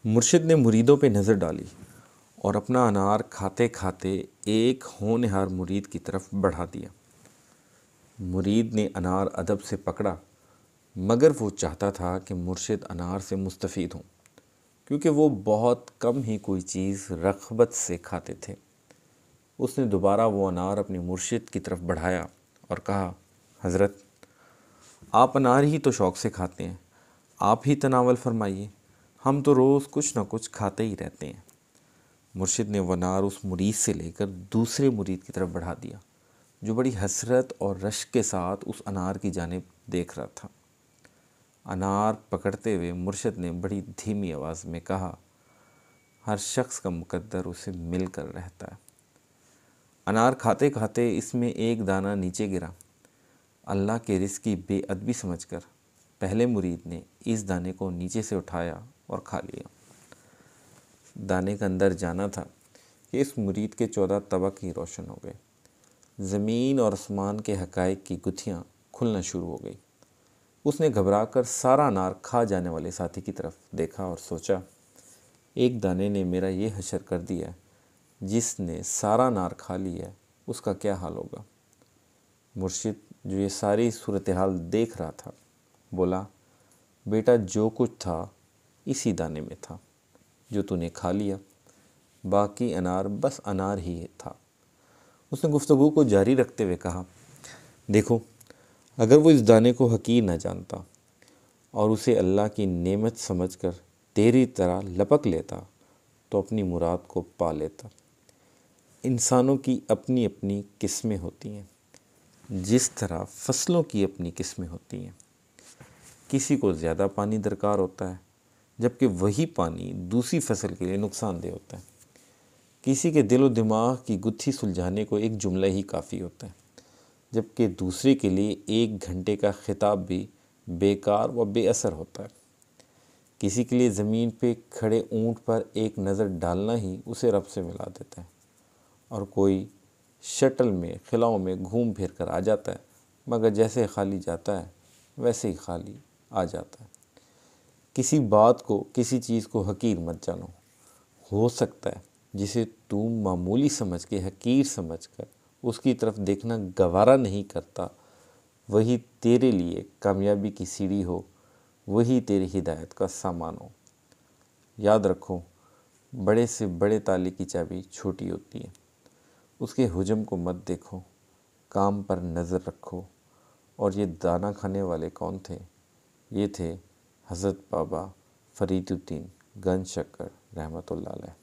مرشد نے مریدوں پہ نظر ڈالی اور اپنا انار کھاتے کھاتے ایک ہونہار مرید کی طرف بڑھا دیا۔ مرید نے انار ادب سے پکڑا، مگر وہ چاہتا تھا کہ مرشد انار سے مستفید ہوں، کیونکہ وہ بہت کم ہی کوئی چیز رغبت سے کھاتے تھے۔ اس نے دوبارہ وہ انار اپنے مرشد کی طرف بڑھایا اور کہا، حضرت، آپ انار ہی تو شوق سے کھاتے ہیں، آپ ہی تناول فرمائیے، ہم تو روز کچھ نہ کچھ کھاتے ہی رہتے ہیں۔ مرشد نے وہ انار اس مرید سے لے کر دوسرے مرید کی طرف بڑھا دیا، جو بڑی حسرت اور رشک کے ساتھ اس انار کی جانب دیکھ رہا تھا۔ انار پکڑتے ہوئے مرشد نے بڑی دھیمی آواز میں کہا، ہر شخص کا مقدر اسے مل کر رہتا ہے۔ انار کھاتے کھاتے اس میں ایک دانہ نیچے گرا۔ اللہ کے رزق کی بے ادبی سمجھ کر پہلے مرید نے اس دانے کو نیچے سے اٹھایا اور کھا لیا۔ دانے کا اندر جانا تھا کہ اس مرید کے 14 طبق ہی روشن ہو گئے۔ زمین اور آسمان کے حقائق کی گتھیاں کھلنا شروع ہو گئی۔ اس نے گھبرا کر سارا انار کھا جانے والے ساتھی کی طرف دیکھا اور سوچا، ایک دانے نے میرا یہ حشر کر دیا، جس نے سارا انار کھا لیا ہے اس کا کیا حال ہوگا۔ مرشد جو یہ ساری صورتحال دیکھ رہا تھا بولا، بیٹا، جو کچھ تھا اسی دانے میں تھا جو تو نے کھا لیا، باقی انار بس انار ہی تھا۔ اس نے گفتگو کو جاری رکھتے ہوئے کہا، دیکھو، اگر وہ اس دانے کو حقیر نہ جانتا اور اسے اللہ کی نعمت سمجھ کر تیری طرح لپک لیتا تو اپنی مراد کو پا لیتا۔ انسانوں کی اپنی اپنی قسمیں ہوتی ہیں، جس طرح فصلوں کی اپنی قسمیں ہوتی ہیں۔ کسی کو زیادہ پانی درکار ہوتا ہے، جبکہ وہی پانی دوسری فصل کے لیے نقصان دہ ہوتا ہے۔ کسی کے دل و دماغ کی گتھی سلجھانے کو ایک جملہ ہی کافی ہوتا ہے، جبکہ دوسرے کے لیے 1 گھنٹے کا خطاب بھی بیکار و بے اثر ہوتا ہے۔ کسی کے لیے زمین پہ کھڑے اونٹ پر ایک نظر ڈالنا ہی اسے رب سے ملا دیتا ہے، اور کوئی شٹل میں خلاؤں میں گھوم پھر کر آ جاتا ہے، مگر جیسے خالی جاتا ہے ویسے ہی خالی آ جاتا ہے۔ کسی بات کو، کسی چیز کو حقیر مت جانو۔ ہو سکتا ہے جسے تم معمولی سمجھ کے حقیر سمجھ کر اس کی طرف دیکھنا گوارا نہیں کرتا، وہی تیرے لیے کامیابی کی سیڑھی ہو، وہی تیری ہدایت کا سامان ہو۔ یاد رکھو، بڑے سے بڑے تالے کی چابی چھوٹی ہوتی ہے۔ اس کے حجم کو مت دیکھو، کام پر نظر رکھو۔ اور یہ دانہ کھانے والے کون تھے؟ یہ تھے حضرت بابا فرید الدین گنج شکر رحمۃ اللہ علیہ۔